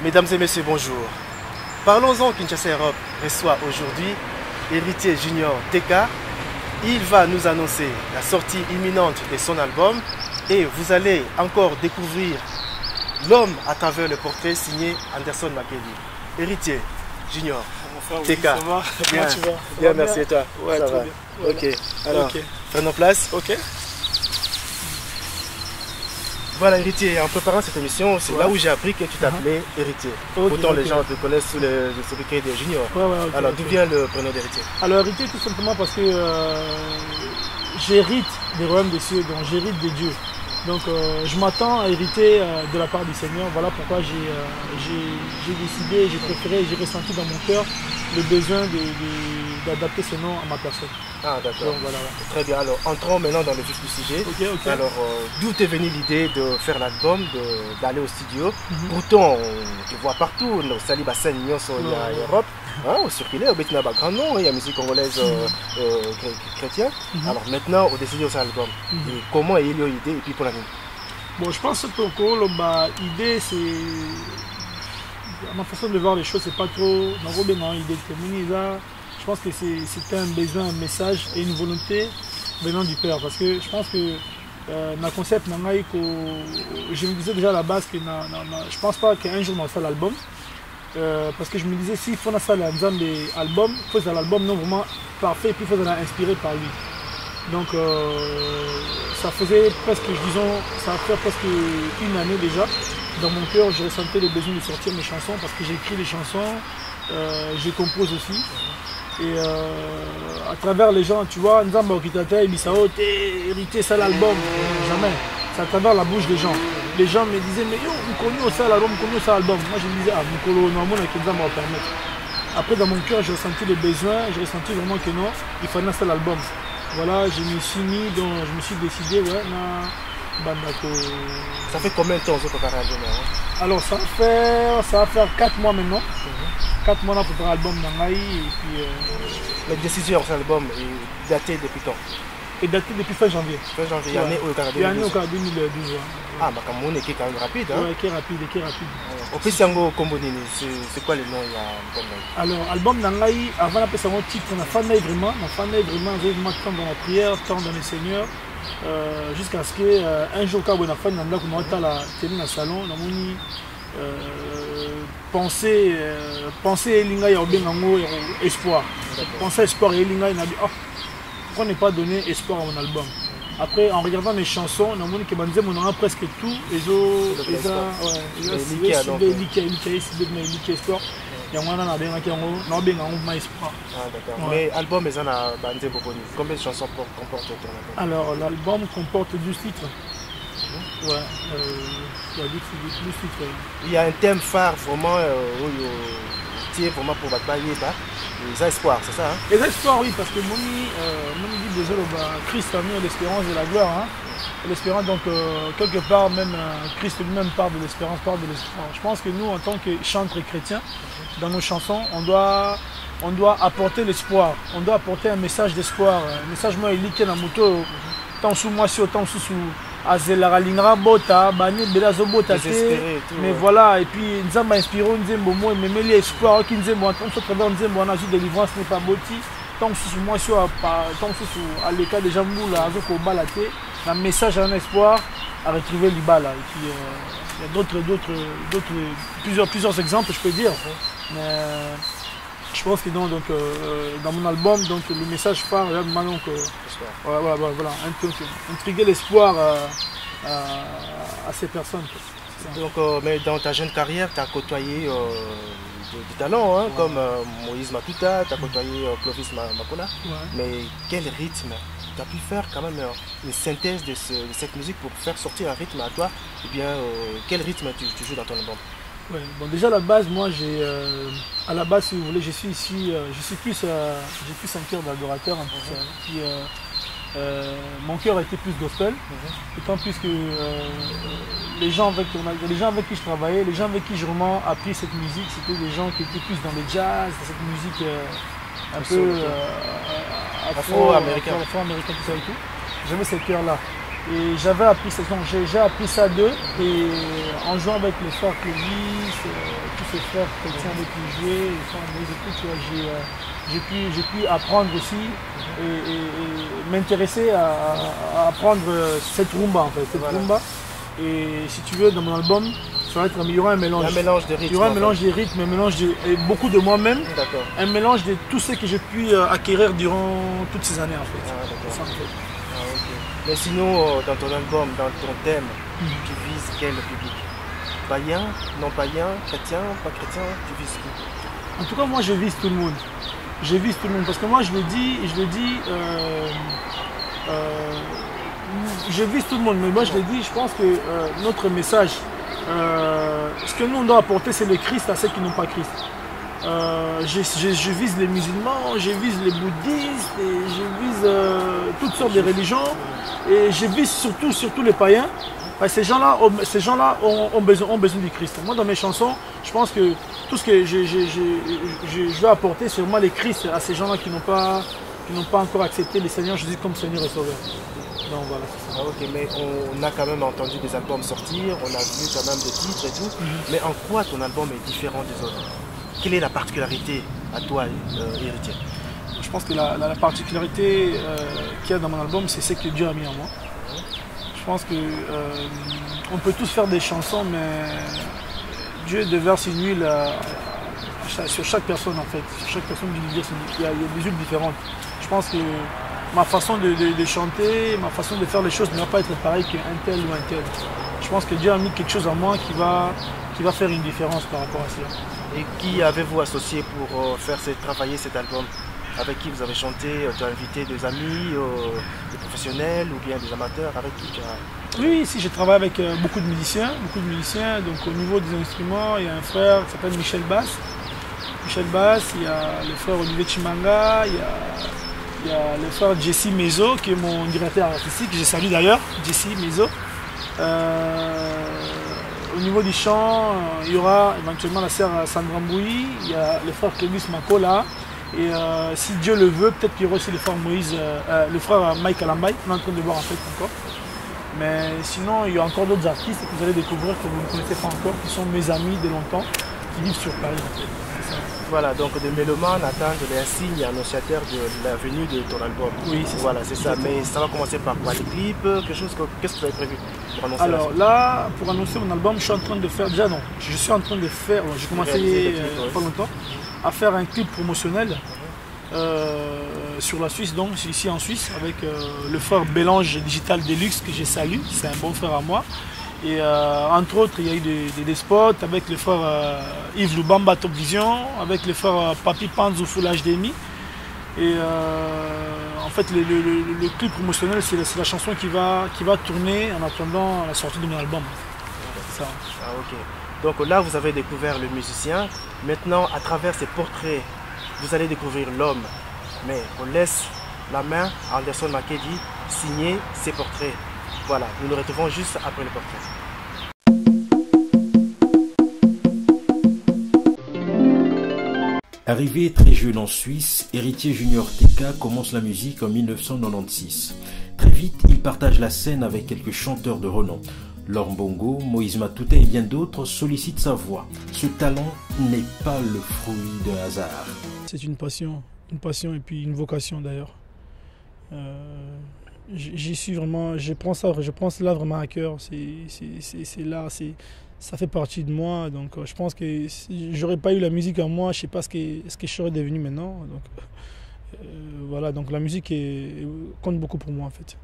Mesdames et messieurs, bonjour. Parlons-en, Kinshasa Europe reçoit aujourd'hui Héritier Junior TK. Il va nous annoncer la sortie imminente de son album et vous allez encore découvrir l'homme à travers le portrait signé Anderson Makeli. Héritier Junior TK. Ça va? Bien, tu vas? Bien, merci et toi? Ouais, ça très va. bien. Voilà. Ok, alors, Ok. prenons place. Ok. Voilà, Héritier, en préparant cette émission, c'est là où j'ai appris que tu t'appelais Héritier. Pourtant, les gens te connaissent sous le sobriquet de Junior. Alors, d'où vient le prénom d'Héritier? Alors, Héritier, tout simplement parce que j'hérite des royaumes des cieux, donc j'hérite des dieux. Donc, je m'attends à hériter de la part du Seigneur. Voilà pourquoi j'ai décidé, j'ai préféré, j'ai ressenti dans mon cœur le besoin d'adapter ce nom à ma personne. Ah, d'accord. Voilà. Très bien. Alors, entrons maintenant dans le vif du sujet. Ok. Alors, d'où t'est venue l'idée de faire l'album, d'aller au studio? Pourtant, on te voit partout. Nos Salibassan, il y a Europe. Au circuler, au Bétina, grand nom, il y a musique congolaise chrétienne. Alors, maintenant, on décide de faire l'album. Et comment il y a eu l'idée et puis pour la nuit? Bon, je pense que l'idée, c'est. Ma façon de voir les choses, c'est pas trop. Je pense que c'était un besoin, un message et une volonté venant du Père. Parce que je pense que dans le concept, je me disais déjà à la base que je pense pas qu'un jour on va faire l'album. Parce que je me disais, s'il faut faire l'album, il faut faire l'album non vraiment parfait et puis il faut inspiré par lui. Donc ça faisait presque, ça va faire presque une année déjà. Dans mon cœur, je ressentais le besoin de sortir mes chansons parce que j'écris les chansons, je compose aussi. Et à travers les gens, tu vois, Nzamba Okitata, Bisao, t'es hérité ça l'album. Jamais. C'est à travers la bouche des gens. Les gens me disaient, mais yo, vous connaissez ça l'album, vous connaissez ça l'album. Moi je me disais, ah, Mukolo, normalement, Nzamba va permettre. Après, dans mon cœur, j'ai ressenti le besoin, j'ai ressenti vraiment que non, il fallait ça l'album. Voilà, je me suis mis, donc je me suis décidé, ouais, Ça fait combien de temps vous préparez l'album? Alors, ça va faire 4 mois maintenant. 4 mois pour préparer l'album Nangaï. Et puis. La décision sur l'album est datée depuis quand? Et daté depuis fin janvier. Fin janvier, il y a année au Canada 2012. Ah, bah comme on est quand même rapide. Hein? Ouais, qui est rapide. Au Pissango Kombonini, c'est quoi le nom? Alors, album Nangaï, avant d'appeler ça mon titre, on a fait vraiment, temps dans la prière, temps dans le Seigneur, jusqu'à ce qu'un jour, quand on a fait la télé dans le salon, on a mis penser Elinga Yorbengango espoir. Penser espoir et Elinga, il a dit, oh, pourquoi ne pas donner espoir à mon album? Après, en regardant mes chansons, on a vu que on a presque tout. Mais l'album, combien de chansons comporte ton album? Alors, l'album comporte 12 titres. Ouais, il y a 12 titres. Il y a un thème phare vraiment vraiment pour batailler, les espoirs, c'est ça? Les espoirs, oui, parce que mon dit déjà, Christ a mis l'espérance et la gloire. Hein. L'espérance, donc, quelque part, même Christ lui-même parle de l'espérance, parle de l'espoir. Je pense que nous, en tant que chantres chrétiens, dans nos chansons, on doit apporter l'espoir. On doit apporter un message d'espoir. Un message, moi, il lit dans moto, tant sous moi, tant sous. Azelara lingra bota, bani belazo bota te, mais voilà, et puis Nzamba inspiré Nzembo moi, mais les espoir qui Nzembo en tant que travers Nzembo on a vu délivrance n'est pas boti, tant sous moi sur à l'écart des jambes là, avec au balaté, un message un espoir à retrouver l'ibala. Et puis il y a plusieurs exemples je peux dire, mais je pense que dans mon album, donc, le message phare, voilà, intriguer l'espoir à ces personnes. Donc, mais dans ta jeune carrière, tu as côtoyé du talent, hein, comme Moïse Matuta, tu as côtoyé Clovis Makona. Mais quel rythme? Tu as pu faire quand même une synthèse de cette musique pour faire sortir un rythme à toi? Et bien, quel rythme tu joues dans ton album? Ouais, bon, déjà à la base, moi à la base si vous voulez, je suis ici, j'ai plus un cœur d'adorateur en plus. Puis, mon cœur était plus gospel, d'autant plus que les gens avec qui je travaillais, les gens avec qui j'ai vraiment appris cette musique, c'était des gens qui étaient plus dans le jazz, dans cette musique un peu afro-américain, tout ça et tout. J'avais ce cœur-là. Et j'avais appris ça, j'ai appris ça d'eux. Et en jouant avec les frères Clovis, tous ces frères chrétiens avec qui je jouais, les frères Moïse et tout, tu vois, j'ai pu apprendre aussi et m'intéresser à apprendre cette rumba en fait. Cette rumba. Et si tu veux, dans mon album, ça va être il y aura un mélange. Un mélange de rythmes. Il y aura un mélange des rythmes, un mélange de beaucoup de moi-même. D'accord. Un mélange de tout ce que j'ai pu acquérir durant toutes ces années en fait. Ah, d'accord. Ça, en fait. Ah, ok. Mais sinon, dans ton album, dans ton thème, tu vises quel public? Païen, non païen, chrétien, pas chrétien, tu vises qui? En tout cas, moi, je vise tout le monde. Je vise tout le monde parce que moi, je vise tout le monde. Mais moi, je pense que notre message, ce que nous on doit apporter, c'est le Christ à ceux qui n'ont pas Christ. Je vise les musulmans, je vise les bouddhistes, et je vise toutes sortes de religions, et je vise surtout les païens. Ces gens-là ont besoin du Christ. Moi, dans mes chansons, je pense que tout ce que je veux apporter, c'est vraiment le Christ à ces gens-là qui n'ont pas encore accepté le Seigneur Jésus comme Seigneur et Sauveur. Donc voilà, c'est ça. Ah, ok, mais on a quand même entendu des albums sortir, on a vu quand même des titres et tout. Mais en quoi ton album est différent des autres? Quelle est la particularité à toi, héritier? Je pense que la particularité qu'il y a dans mon album, c'est ce que Dieu a mis en moi. Je pense que on peut tous faire des chansons, mais Dieu déverse une huile sur chaque personne en fait. Sur chaque personne d'univers, il y a des huiles différentes. Je pense que ma façon de chanter, ma façon de faire les choses ne va pas être pareille qu'un tel ou un tel. Je pense que Dieu a mis quelque chose en moi qui va faire une différence par rapport à cela. Et qui avez-vous associé pour travailler cet album? Avec qui vous avez chanté? Tu as invité des amis, des professionnels ou bien des amateurs? Avec qui tu as... Oui, ici je travaille avec beaucoup de musiciens. Donc au niveau des instruments, il y a un frère qui s'appelle Michel Bass. Il y a le frère Olivier Chimanga, il y a le frère Jesse Mezo qui est mon directeur artistique, je salue d'ailleurs, Jesse Mezo. Au niveau du chant, il y aura éventuellement la sœur Sandra Mboui, il y a le frère Clévis Makola, et si Dieu le veut, peut-être qu'il y aura aussi le frère Moïse, le frère Mike Alambay, on est en train de voir en fait encore. Mais sinon, il y a encore d'autres artistes que vous allez découvrir que vous ne connaissez pas encore, qui sont mes amis de longtemps, qui vivent sur Paris en fait. Voilà, donc des mélomanes attendent un signe annonciateur de la venue de ton album. Oui, c'est ça. Voilà, c'est ça. Mais ça va commencer par quoi? Les clips, qu'est-ce que tu as prévu pour annoncer? Alors là, pour annoncer mon album, je suis en train de faire, déjà non, je suis en train de faire, j'ai commencé il n'y a pas longtemps, à faire un clip promotionnel sur la Suisse, donc ici en Suisse, avec le frère Bélange Digital Deluxe que je salue, c'est un bon frère à moi. Et entre autres, il y a eu des spots avec le frère Yves Lubamba Top Vision, avec le frère Papi Panzou Full HDMI. Et en fait, le clip promotionnel, c'est la chanson qui va tourner en attendant la sortie de mon album. Ça. Ah, ok. Donc là, vous avez découvert le musicien. Maintenant, à travers ses portraits, vous allez découvrir l'homme. Mais on laisse la main à Anderson Makedi signer ses portraits. Voilà, nous nous retrouvons juste après le portrait. Arrivé très jeune en Suisse, Héritier Junior TK commence la musique en 1996. Très vite, il partage la scène avec quelques chanteurs de renom. Laurent Bongo, Moïse Matouté et bien d'autres sollicitent sa voix. Ce talent n'est pas le fruit d'un hasard. C'est une passion et puis une vocation d'ailleurs. J'y suis vraiment, je prends cela vraiment à cœur. C'est là, ça fait partie de moi. Donc je pense que si j'aurais pas eu la musique en moi, je sais pas ce que je serais devenu maintenant. Donc voilà, donc la musique compte beaucoup pour moi en fait.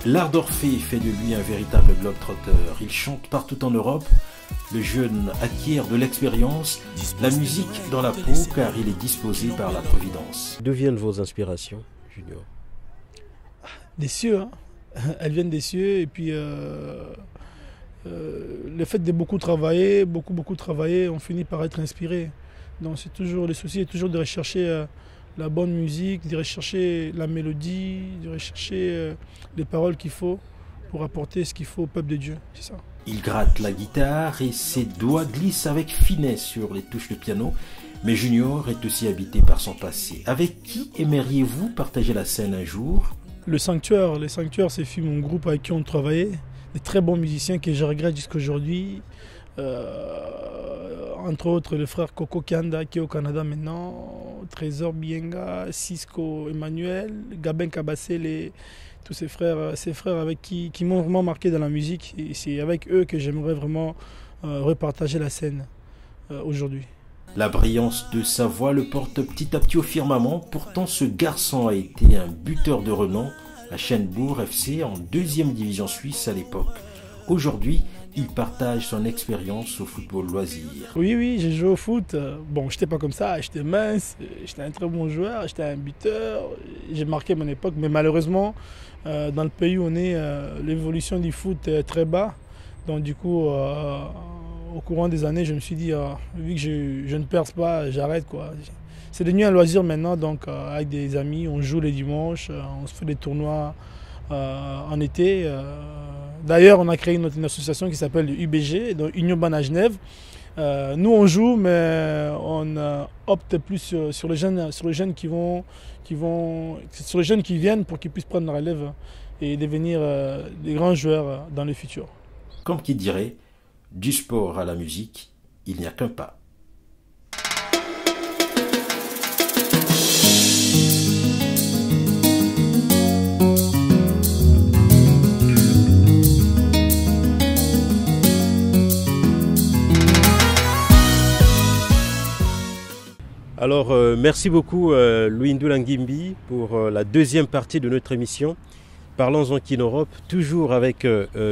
L'art d'Orphée fait de lui un véritable globe-trotter. Il chante partout en Europe. Le jeune acquiert de l'expérience, la musique dans la peau, car il est disposé par la Providence. D'où viennent vos inspirations, Junior? Des cieux, hein. Elles viennent des cieux. Et puis le fait de beaucoup travailler, on finit par être inspiré. Donc c'est toujours, le souci est toujours de rechercher la bonne musique, de rechercher la mélodie, de rechercher les paroles qu'il faut pour apporter ce qu'il faut au peuple de Dieu. C'est ça. Il gratte la guitare et ses doigts glissent avec finesse sur les touches de piano. Mais Junior est aussi habité par son passé. Avec qui aimeriez-vous partager la scène un jour? Le Sanctuaire, c'est mon groupe avec qui on travaillait. Des très bons musiciens que je regrette jusqu'à aujourd'hui. Entre autres, le frère Coco Kanda qui est au Canada maintenant, Trésor Bienga, Cisco Emmanuel, Gabin Kabassé, tous ces frères avec qui m'ont vraiment marqué dans la musique. Et c'est avec eux que j'aimerais vraiment repartager la scène aujourd'hui. La brillance de sa voix le porte petit à petit au firmament. Pourtant, ce garçon a été un buteur de renom à Schenbourg FC en 2e division suisse à l'époque. Aujourd'hui, il partage son expérience au football loisir. Oui, j'ai joué au foot. Bon, j'étais pas comme ça, j'étais mince, j'étais un très bon joueur, j'étais un buteur. J'ai marqué mon époque, mais malheureusement, dans le pays où on est, l'évolution du foot est très bas. Donc du coup, au courant des années, je me suis dit, vu que je ne perce pas, j'arrête quoi. C'est devenu un loisir maintenant, donc avec des amis, on joue les dimanches, on se fait des tournois en été. D'ailleurs, on a créé une association qui s'appelle UBG, donc Union Bana Genève. Nous, on joue, mais on opte plus sur les jeunes qui viennent pour qu'ils puissent prendre la relève et devenir des grands joueurs dans le futur. Comme qui dirait, du sport à la musique, il n'y a qu'un pas. Alors, merci beaucoup Louis Ndulangimbi pour la 2e partie de notre émission. Parlons en Kin Europe, toujours avec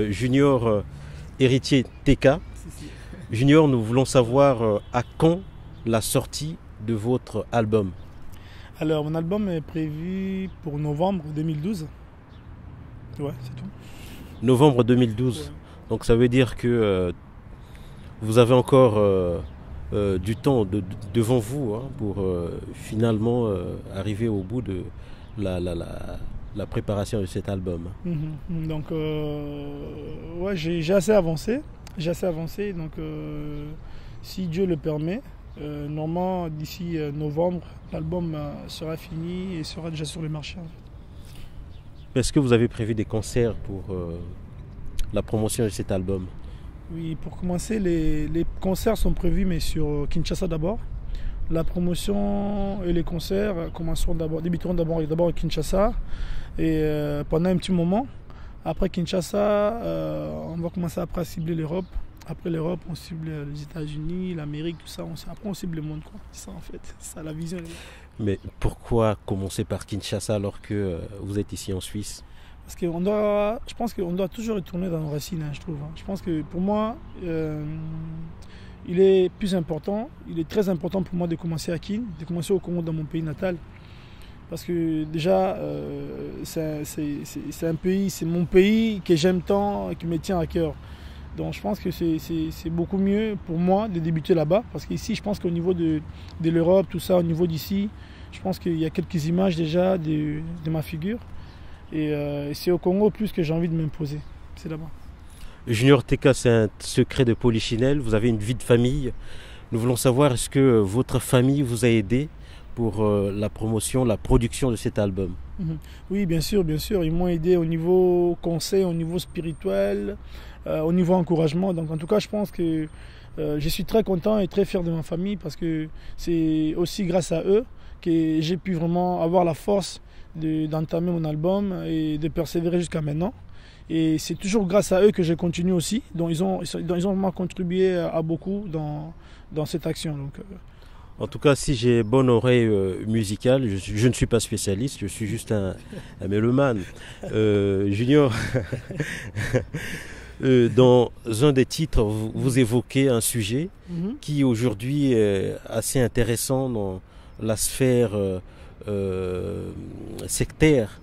Junior Héritier TK. Junior, nous voulons savoir à quand la sortie de votre album. Alors, mon album est prévu pour novembre 2012. Ouais, c'est tout. Novembre 2012. Ouais. Donc ça veut dire que vous avez encore du temps devant vous pour finalement arriver au bout de la préparation de cet album. Donc, ouais, j'ai assez avancé. Donc, si Dieu le permet, normalement, d'ici novembre, l'album sera fini et sera déjà sur le marché. Est-ce que vous avez prévu des concerts pour la promotion de cet album? Oui, pour commencer, les concerts sont prévus, mais sur Kinshasa d'abord. La promotion et les concerts débuteront d'abord à Kinshasa et pendant un petit moment. Après Kinshasa, on va commencer après à cibler l'Europe. Après l'Europe, on cible les États-Unis, l'Amérique, tout ça. Après, on cible le monde, quoi. C'est ça en fait, c'est ça la vision. Mais pourquoi commencer par Kinshasa alors que vous êtes ici en Suisse? Parce je pense qu'on doit toujours retourner dans nos racines, je trouve. Je pense que pour moi, il est très important pour moi de commencer à Kin, de commencer au Congo, dans mon pays natal. Parce que déjà, c'est un pays, c'est mon pays que j'aime tant, qui me tient à cœur. Donc je pense que c'est beaucoup mieux pour moi de débuter là-bas. Parce qu'ici, je pense qu'au niveau de l'Europe, tout ça, au niveau d'ici, je pense qu'il y a quelques images déjà de ma figure. Et c'est au Congo plus que j'ai envie de m'imposer. C'est là-bas. Junior TK, c'est un secret de Polichinelle. Vous avez une vie de famille. Nous voulons savoir, est-ce que votre famille vous a aidé pour la promotion, la production de cet album? Oui, bien sûr. Ils m'ont aidé au niveau conseil, au niveau spirituel, au niveau encouragement. Donc en tout cas, je pense que je suis très content et très fier de ma famille parce que c'est aussi grâce à eux que j'ai pu vraiment avoir la force d'entamer mon album et de persévérer jusqu'à maintenant. Et c'est toujours grâce à eux que je continue aussi. Donc ils ont vraiment contribué à beaucoup dans cette action. Donc, En tout cas, si j'ai bonne oreille musicale, je ne suis pas spécialiste, je suis juste un mélomane. Junior, dans un des titres, vous évoquez un sujet qui aujourd'hui est assez intéressant dans la sphère sectaire,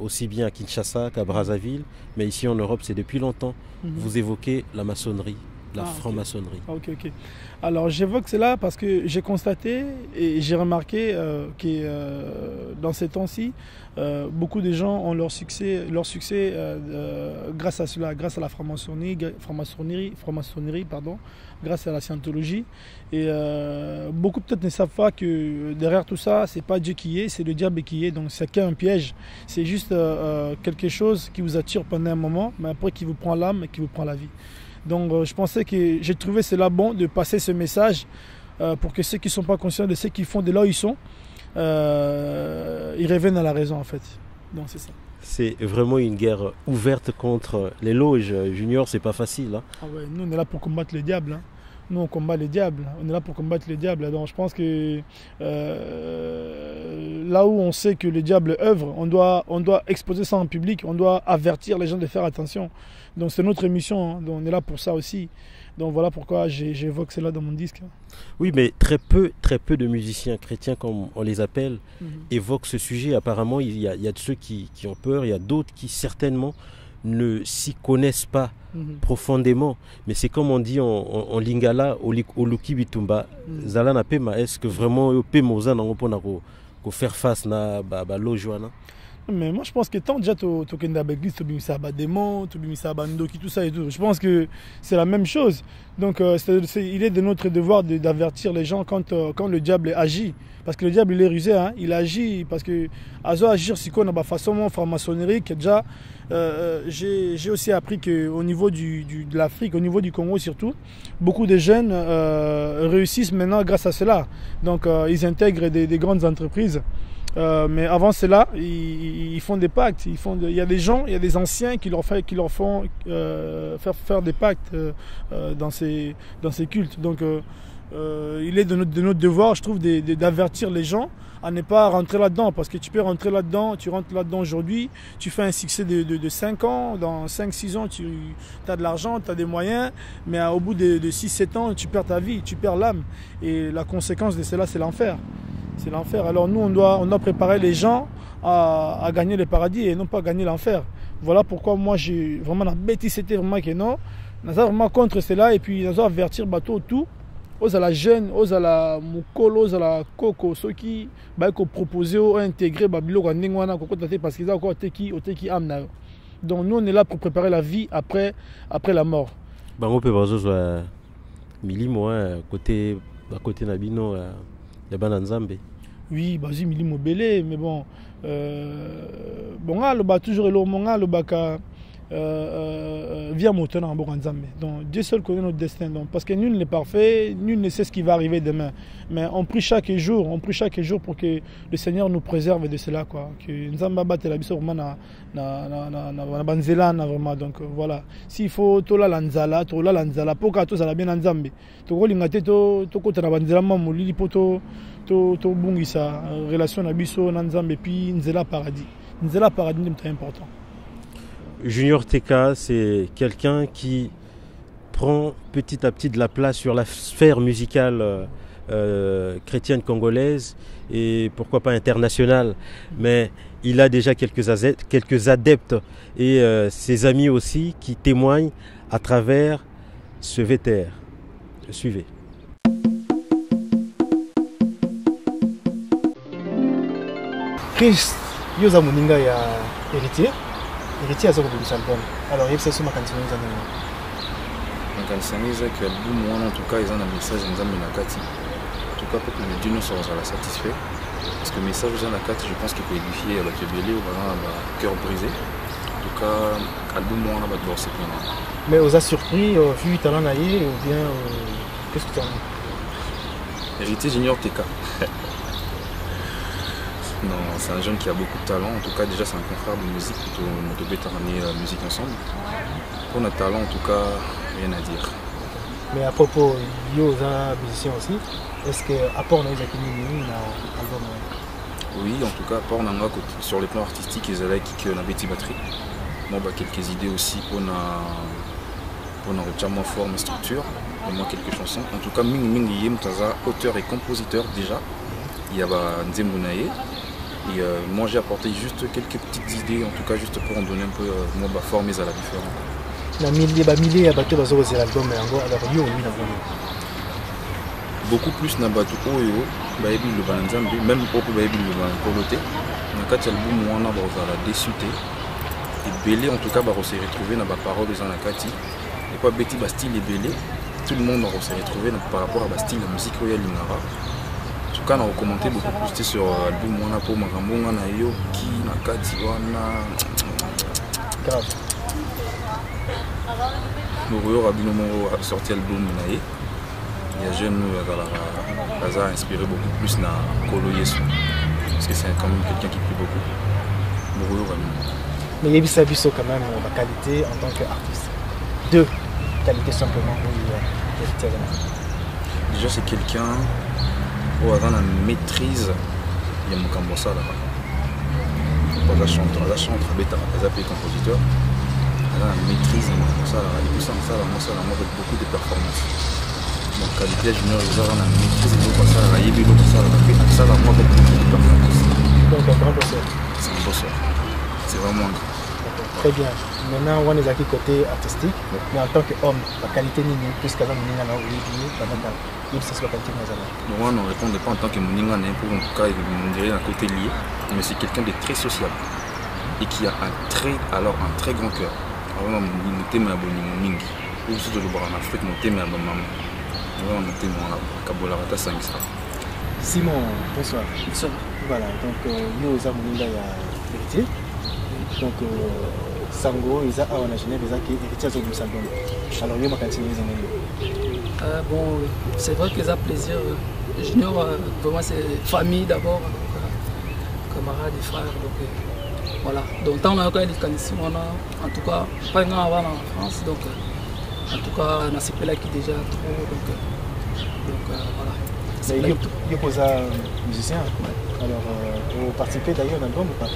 aussi bien à Kinshasa qu'à Brazzaville, mais ici en Europe c'est depuis longtemps. Vous évoquez la maçonnerie. la franc-maçonnerie. Ok. Alors j'évoque cela parce que j'ai constaté et j'ai remarqué que dans ces temps-ci, beaucoup de gens ont leur succès grâce à cela, grâce à la franc-maçonnerie, grâce à la scientologie. Et beaucoup peut-être ne savent pas que derrière tout ça, c'est pas Dieu qui est, c'est le diable qui est. Donc c'est qu'un piège. C'est juste quelque chose qui vous attire pendant un moment, mais après qui vous prend l'âme et qui vous prend la vie. Donc je pensais que j'ai trouvé cela bon de passer ce message pour que ceux qui ne sont pas conscients de ce qu'ils font de là où ils sont, ils reviennent à la raison en fait. Donc c'est ça. C'est vraiment une guerre ouverte contre les loges. Junior, c'est pas facile. Hein. Ah ouais, nous on est là pour combattre le diable. Hein. Nous on combat le diable. On est là pour combattre le diable. Donc je pense que là où on sait que le diable œuvre, on doit exposer ça en public. On doit avertir les gens de faire attention. Donc c'est notre mission. Hein. Donc on est là pour ça aussi. Donc voilà pourquoi j'évoque cela dans mon disque. Oui, mais très peu de musiciens chrétiens, comme on les appelle, évoquent ce sujet. Apparemment, il y a de ceux qui ont peur, il y a d'autres qui certainement ne s'y connaissent pas profondément. Mais c'est comme on dit en lingala, au luki bitumba, zala na pema, est-ce que vraiment au pema oza na ngopona ko faire face na ba lojwana? Mais moi je pense que tant déjà tu as l'église, tu as des démons, tu as ndoki, tout ça et tout. Je pense que c'est la même chose. Donc il est de notre devoir d'avertir les gens quand le diable agit. Parce que le diable il est rusé, hein, il agit parce que agir si qu'on a de façon franc-maçonnerie déjà j'ai aussi appris qu'au niveau de l'Afrique, au niveau du Congo surtout, beaucoup de jeunes réussissent maintenant grâce à cela. Donc ils intègrent des grandes entreprises. Mais avant cela, ils font des pactes. Il y a des gens, il y a des anciens qui leur font faire des pactes dans ces cultes. Donc il est de notre devoir, je trouve, d'avertir les gens à ne pas rentrer là-dedans. Parce que tu peux rentrer là-dedans, tu rentres là-dedans aujourd'hui, tu fais un succès de 5 ans, dans 5-6 ans, tu as de l'argent, tu as des moyens, mais au bout de 6-7 ans, tu perds ta vie, tu perds l'âme. Et la conséquence de cela, c'est l'enfer. C'est l'enfer. Alors nous, on doit préparer les gens à gagner le paradis et non pas gagner l'enfer. Voilà pourquoi moi, j'ai vraiment la bêtise, c'était vraiment que non. Nous sommes vraiment contre cela et puis nous allons avertir bateau tout. Aux à la jeune, aux à la mukolo, aux à la coco, ceux qui proposent ou intégrer babilo parce qu'ils ont encore teki amna. Donc nous, on est là pour préparer la vie après la mort. On peut voir milimo côté nabino. Oui, vas-y, milimo belé, mais bon, toujours le monga le baka via moteur en Boranzambe. Donc Dieu seul connaît notre destin. Donc parce que nul n'est parfait, nul ne sait ce qui va arriver demain. Mais on prie chaque jour pour que le Seigneur nous préserve de cela, quoi. Que Nzamba batte la biso vraiment na banzelana vraiment. Donc voilà. S'il faut tola lanzala pour que tout ça bien Nzambe. To kolingate to kota na banzela mamuli poto to bungisa relation na biso na Nzambe puis nzela paradis. Nzela paradis c'est très important. Junior TK, c'est quelqu'un qui prend petit à petit de la place sur la sphère musicale chrétienne congolaise et pourquoi pas internationale. Mais il a déjà quelques adeptes et ses amis aussi qui témoignent à travers ce VTR. Suivez. Christ, yoza moninga ya héritier. Héritier aza kobebisa album. Alors yebisa biso makanisi eza nini? Makanisi ezaki album wana en tout cas eza na message nzambe na kati. En tout cas pour que Dieu nous soit satisfait. Parce que le message eza na kati, je pense qu'il peut édifier bato ebele ou ba cœur brisé. En tout cas album wana bato borse plein. Mais oza surpris vu talent na ye ou bien qu'est-ce que tu en dis? Héritier Junior TK. Non, c'est un jeune qui a beaucoup de talent. En tout cas, déjà, c'est un confrère de musique. On devait ramener la musique ensemble. Pour notre talent, en tout cas, rien à dire. Mais à propos de musicien aussi, est-ce que apport dans les album? Oui, en tout cas, apport sur le plan artistique, ils avaient qui on avait des batteries. Moi, quelques idées aussi pour retirer ma forme et structure. Et moi, quelques chansons. En tout cas, Ming Yem Taza, auteur et compositeur déjà. Il y a Nzembunaye. Et moi j'ai apporté juste quelques petites idées, en tout cas juste pour en donner un peu former à la différence. na milliers ya bato bazozela album yango alors yo oui na vraiment beaucoup plus na bato oyo bayebi le banzambe même opo bayebi le bankolote na kati album wana bazala déçu te ebele en tout cas se retrouver na baparole eza na kati et pas beti ba style ebele tout le monde va se retrouver par rapport à style la musique oyo lingara en tout cas on a commenté beaucoup plus sur l'album wana po makambo na yo ki na kati wana grave Mouro Rabino Moro a sorti l'album naé il y a jeune nous a inspiré beaucoup plus na Kolo Yesu parce que c'est quand même quelqu'un qui prie beaucoup Mouro Rabino mais il y a Bisso quand même la qualité en tant qu'artiste deux qualités simplement déjà c'est quelqu'un où a la maîtrise il y a mon ça là pas chanteur pas compositeur elle a la maîtrise ça là et tout ça avec beaucoup de performances donc qualité junior ils ont la maîtrise de ça là il y a ça là ça là moi avec beaucoup de performances donc un grand bosseur c'est un bosseur c'est vraiment un grand. Très bien. Maintenant, on est à côté artistique, mais en tant qu'homme, la qualité n'est plus qu'à Mouninga, il c'est la qualité de moi, on ne répond pas en tant que Mouninga, pour en tout cas, on dirait un côté lié, mais c'est quelqu'un de très sociable et qui a un très grand cœur. Vraiment, mon thème est abonné, mon mingi. Ou si je le vois en Afrique, mon thème est abonné, maman. Mon thème est abonné, Kabolarata Sangista. Simon, bonsoir. Voilà, donc nous, nous avons une vérité. Donc, Sango, ils ont à Genève, ils ont hérité de Sango. Alors, il y a ma cantine, bon, c'est vrai qu'ils ont plaisir. Junior, vraiment, c'est famille d'abord, camarades et frères. Donc, voilà. Donc, tant qu'on a eu en tout cas, pas un an avant en France. Donc, en tout cas, on a ces là qui déjà trop. Donc voilà. Mais il y a un musicien. Alors, vous participez d'ailleurs dans l'album ou pas?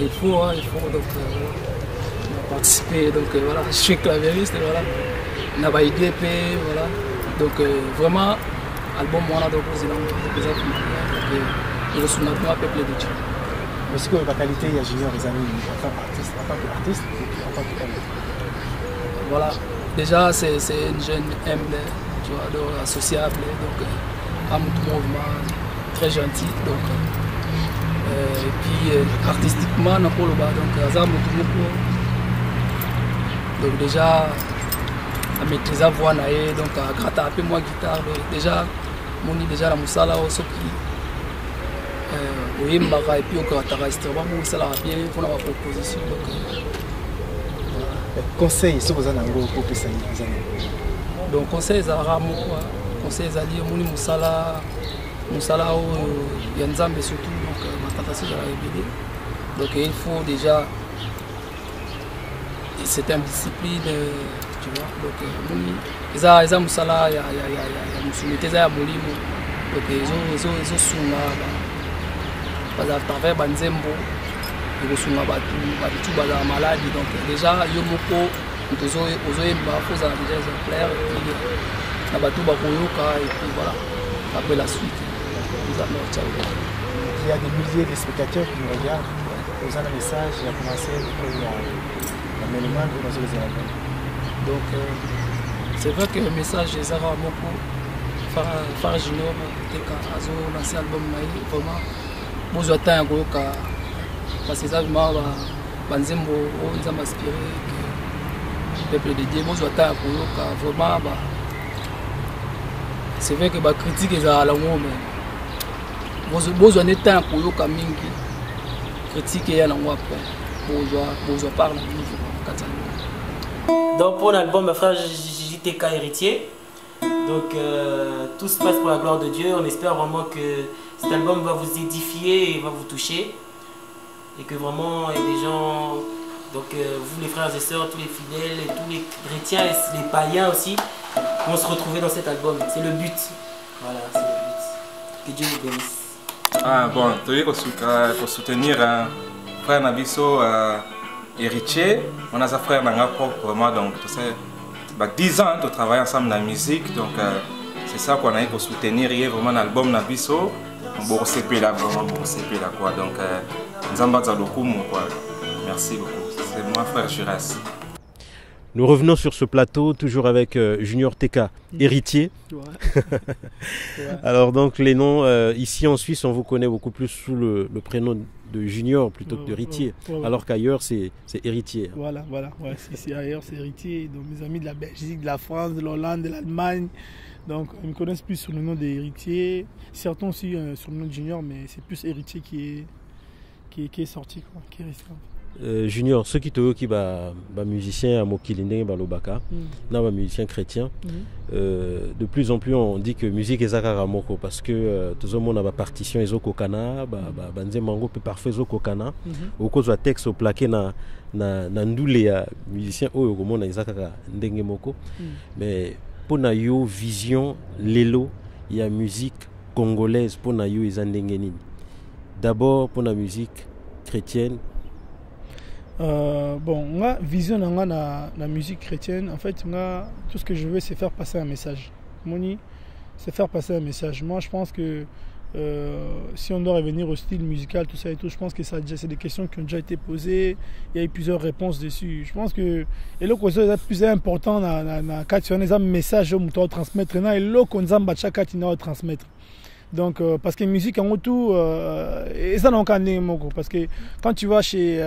Il faut donc participer, donc voilà, je suis clavieriste, voilà, on a idée, voilà, donc vraiment, album moi donc vous avez je suis un peuple de Dieu. Mais c'est que la qualité, il y a Junior, les amis, en tant qu'artiste, en tant qu'homme. Voilà, déjà c'est une jeune humble, tu vois, donc associable, donc à mon mouvement, très gentil, donc. Et puis artistiquement, donc déjà à maîtriser la voix, donc à gratter un peu moi guitare, déjà la moussala aussi qui et puis au gratter instrument, ça la bien pour la proposition. Conseil, ce que vous avez pour que ça donc conseil ça ramo quoi, conseil ça lié moni moussala yanzambe surtout donc matatasi za ebele donc il faut déjà c'est une discipline tu vois donc eza musala ya musumete za ya molimo donc ezo sunga ba à travers banzembo ezo sunga batu baza maladi donc déjà yo moko ozoyemba faut déjà exemplaire na batu bakoyoka et puis voilà après la suite. Il y a des milliers de spectateurs qui nous regardent. Vous avez un message, il a commencé la mélomane ou dans les albums. Donc, c'est vrai que le message de Zara Moko, Far Junior, Azo, lancé l'album, vraiment, moi je attends un gros cas. Parce que ça, Banzembo, ils ont inspiré, le peuple de Dieu, moi je attends un gros cas, vraiment. C'est vrai que la critique est à la mais besoin de temps pour le mingi critique est à la après parle donc pour l'album frère JTK héritier donc tout se passe pour la gloire de Dieu. On espère vraiment que cet album va vous édifier et va vous toucher et que vraiment il y a des gens donc vous les frères et sœurs, tous les fidèles, tous les chrétiens et les païens aussi vont se retrouver dans cet album. C'est le but. Voilà, c'est le but. Que Dieu vous bénisse. Ah bon, pour soutenir frère Nabiso héritier, on a sa frère Nanga proprement, donc tu sais, 10 ans de travailler ensemble dans la musique, donc c'est ça qu'on a eu pour soutenir hier vraiment l'album Nabiso. Bon CP là, vraiment bon CP là quoi, donc Nzamba Zalokumu quoi. Merci beaucoup. C'est moi frère Shiraz. Nous revenons sur ce plateau, toujours avec Junior TK, héritier. Ouais. Alors donc les noms, ici en Suisse, on vous connaît beaucoup plus sous le prénom de Junior plutôt que d'héritier. Alors qu'ailleurs, c'est héritier. Voilà. Ouais, ici ailleurs, c'est héritier. Donc mes amis de la Belgique, de la France, de l'Hollande, de l'Allemagne, donc ils me connaissent plus sous le nom d'héritier. Certains aussi sur le nom de Junior, mais c'est plus héritier qui est sorti, quoi, qui est resté. Junior, ceux qui te qui ba musicien à Mokilinde balobaka, na ba musicien chrétien. De plus en plus on dit que musique est zakara moko parce que tout le monde a ba partition ezoko kana ba nze mango peut parfait ezoko kana au cause texte au plaqué na ndule ya musicien oyo komona ezakaka ndenge moko mais pona yo vision lelo ya musique congolaise pona yo ezandenge nini. D'abord pour la musique chrétienne. Bon, ma vision dans la musique chrétienne, en fait, tout ce que je veux, c'est faire passer un message. Moni, c'est faire passer un message. Moi, je pense que si on doit revenir au style musical, tout ça et tout, je pense que c'est des questions qui ont déjà été posées. Il y a eu plusieurs réponses dessus. Je pense que le plus important dans le message que nous transmettre, et le qu'on transmettre. Donc, parce que la musique en tout, et ça n'a aucun mot. Parce que quand tu vas chez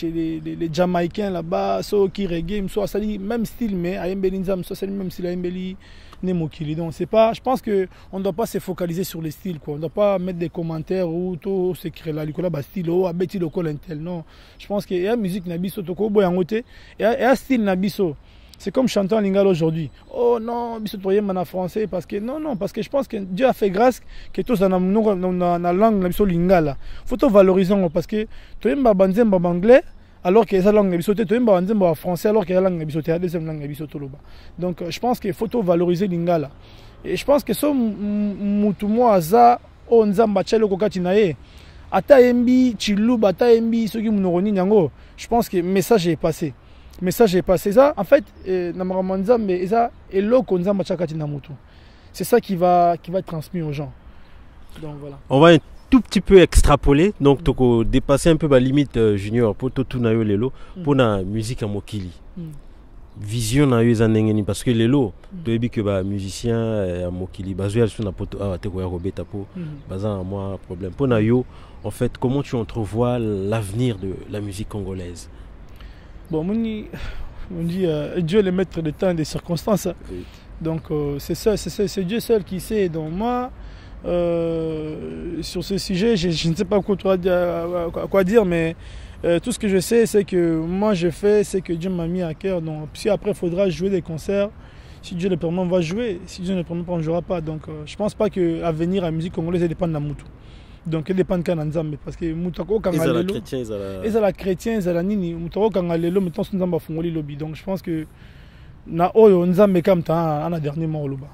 les Jamaïcains là-bas, ceux qui reggae, ça dit même style, mais à Mbelinzam, ça c'est le même style à Mbeli, Nemokili. Donc, c'est pas, je pense qu'on ne doit pas se focaliser sur les styles, quoi. On ne doit pas mettre des commentaires ou tout ce qui est là, le style, ou à Betty Local Intel. Non, je pense qu'il y a une musique Nabiso, Toko, Boyangote, et un style Nabiso. C'est comme chanter en lingala aujourd'hui. Oh non, je suis en français parce que non, parce que je pense que Dieu a fait grâce que tous dans la langue lingala. Il faut valoriser parce que tu es en anglais alors que la langue est en français alors que la langue est la deuxième langue est. Donc je pense qu'il faut valoriser lingala. Et je pense que ce mutumo aza o nzamba chelo kokati nae. Ata embi chilu bata embi ceux qui munoroni nyango. Je pense que le message est passé. Le message est passé. Ça, en fait, c'est ça qui va être transmis aux gens. Donc, voilà. On va un tout petit peu extrapoler, donc dépasser un peu la limite Junior pour tout na yo lelo pour la musique à Mokili. Vision na yo zanengeni parce que lelo tu dis que ba musicien à Mokili bazo sur na poto a te ko ya robeta po bazan moi problème pour na yo en fait comment tu entrevois l'avenir de la musique congolaise? Bon, on dit Dieu est le maître de temps et des circonstances. Oui. Donc c'est Dieu seul qui sait. Donc moi, sur ce sujet, je ne sais pas quoi dire, mais tout ce que je sais, c'est que moi je fais, c'est que Dieu m'a mis à cœur. Donc si après il faudra jouer des concerts, si Dieu le permet, on va jouer. Si Dieu ne le permet pas, on ne jouera pas. Donc je ne pense pas que l'avenir à la musique congolaise dépend de la moutou. Donc il dépend de Kananzambe parce que mutako kanga lelo ezala chrétien ezala nini mutako kanga lelo mettons nzamba fungoli lobby. Donc je pense que na oyo nzambe comme ta en dernier mot loba.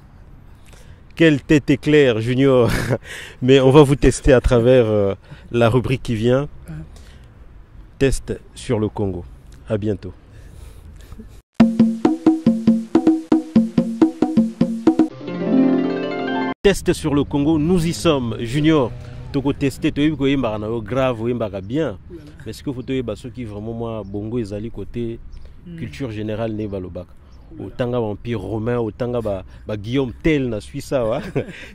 Quelle tête éclair Junior. Mais on va vous tester à travers la rubrique qui vient. Test sur le Congo. À bientôt. Test sur le Congo, nous y sommes Junior. Toko tester to yiko yimba na grave yimba bien mais ce que faut te ceux qui vraiment moi bongo ezali côté culture générale ne balobaka autant empire romain autant ba Guillaume Tell na Suisse wa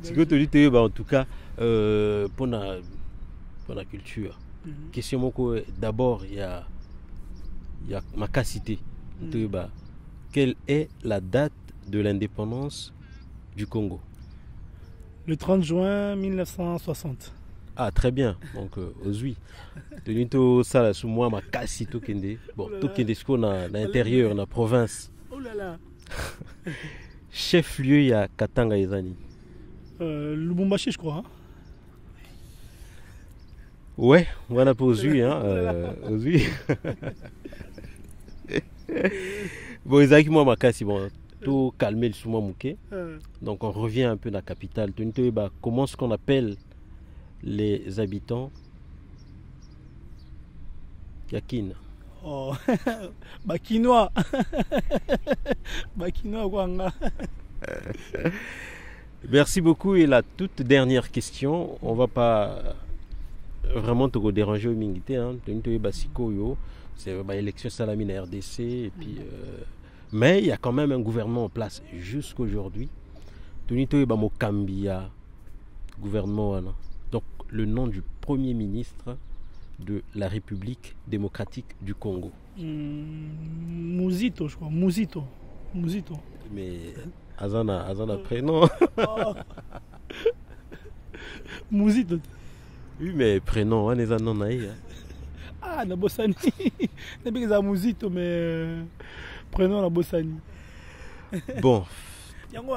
ce que tu dis te en tout cas pour la culture question moko d'abord il y a ma cité te quelle est la date de l'indépendance du Congo? Le 30 juin 1960. Ah, très bien. Donc, oui. Tenu tout ça, sous moi, ma casse, tout kende. Bon, tout kende, ce qu'on a dans l'intérieur, dans la province. Oh là là. Chef-lieu, il y a Katanga Ezani. Lubumbashi, je crois. Hein? Ouais, on a pas Ozui, hein. Ozui. Bon, Ezaki, moi, ma casse, bon. Tout calmer le souma mouké. Donc on revient un peu dans la capitale. Comment est-ce qu'on appelle les habitants Yakin? Oh, Bakinois. Bakinois Wanga. Merci beaucoup. Et la toute dernière question, on va pas vraiment te déranger au mingité. Hein. C'est l'élection Salamine à RDC. Et puis, mais il y a quand même un gouvernement en place jusqu'aujourd'hui. Tunito et Bamokambia, gouvernement. Donc, le nom du premier ministre de la République démocratique du Congo. Mouzito, je crois. Mouzito. Mais Azana prénom. Mouzito. Oui, mais prénom, on est à non. Ah, la Bossani. C'est bien que c'est Mouzito, mais prénom la Bossani. Bon,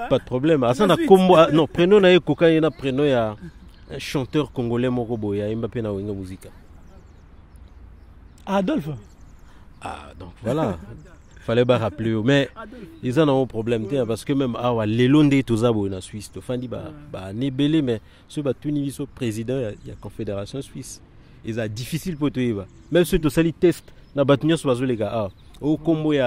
pas de problème. Azana Kombo, non, prénom na Koka, il y a prénom il y a un chanteur congolais Morobo, il y a Mbappé na Wenga Musica. Adolphe. Ah, donc voilà. Fallait pas rappeler. Mais ils en ont un problème parce que même les Londés tous en Suisse, tu fais nebelé mais ce Batuni président il y a confédération suisse. Ils a difficile pour toi. Même ceux qui sali test na Batuni sur les gars. Au Congo il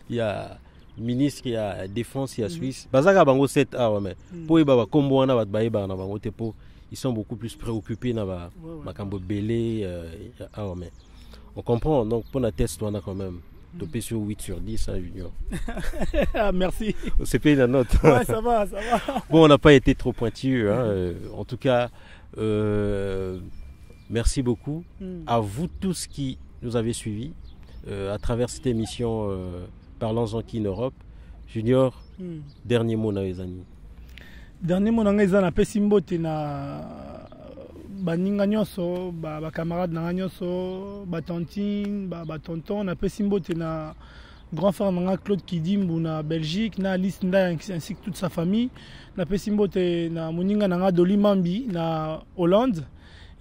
y a ministre, il y a défense, il y a Suisse. Bazaka bango 7 mais pour Iba Congo na Batbaïba na bango tepo ils sont beaucoup plus préoccupés na ba makambo belé mais on comprend donc pour la test on a quand même topé sur 8 sur 10 Junior. Merci. C'est payé la note. Ouais, ça va. Bon, on n'a pas été trop pointu. En tout cas, merci beaucoup à vous tous qui nous avez suivis à travers cette émission Parlons-en qui en Europe. Junior, dernier mot dans les amis. Dernier mot dans les amis, Pessimbote na baninga nyonso ba camarade na nyonso ba tantine ba tonton na Pessimbote na grand frère na Claude Kidimbu na Belgique na Alice Nda ainsi que toute sa famille na Pessimbote na moninga na Dolimambi na Hollande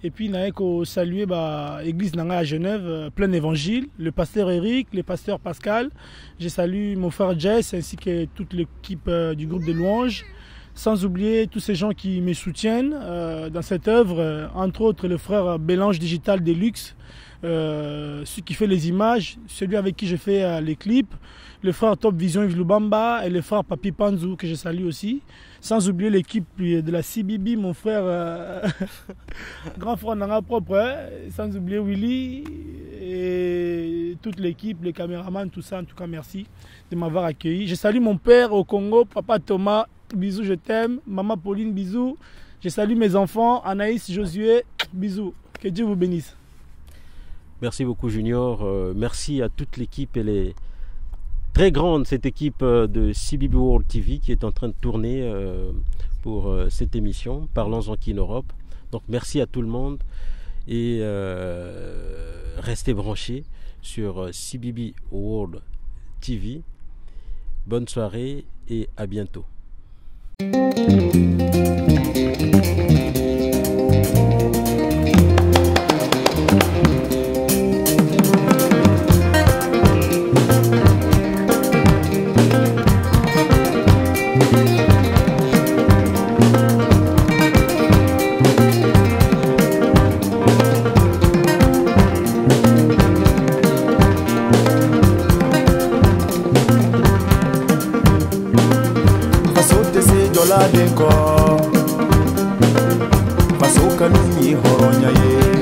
et puis na eko saluer ba église na à Genève plein évangile, le pasteur Eric, le pasteur Pascal. Je salue mon frère Jess ainsi que toute l'équipe du groupe de louanges. Sans oublier tous ces gens qui me soutiennent dans cette œuvre, entre autres le frère Bélange Digital Deluxe, celui qui fait les images, celui avec qui je fais les clips, le frère Top Vision Yves Lubamba et le frère Papi Panzou que je salue aussi. Sans oublier l'équipe de la CBB, mon frère, grand frère Nanga propre, sans oublier Willy et toute l'équipe, les caméramans, tout ça. En tout cas, merci de m'avoir accueilli. Je salue mon père au Congo, papa Thomas. Bisous, je t'aime. Maman Pauline, bisous. Je salue mes enfants, Anaïs, Josué, bisous. Que Dieu vous bénisse. Merci beaucoup Junior. Merci à toute l'équipe. Elle est très grande, cette équipe de CBB World TV qui est en train de tourner pour cette émission. Parlons-en qui en Europe. Donc merci à tout le monde. Et restez branchés sur CBB World TV. Bonne soirée et à bientôt. Denko Pasoka nini horonya ye